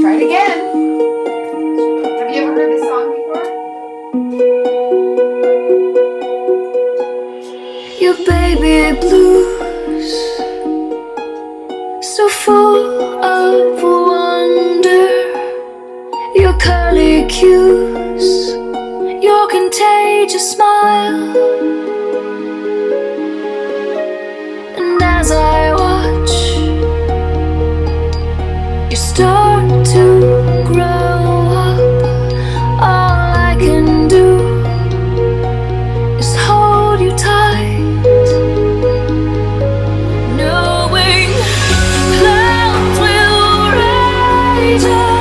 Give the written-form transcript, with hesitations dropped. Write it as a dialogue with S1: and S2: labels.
S1: Try it again. Have you ever heard this song before?
S2: Your baby blues, so full of wonder. Your curly cues, your contagious smile. And as I watch you start to grow up, all I can do is hold you tight, knowing clouds will rise up.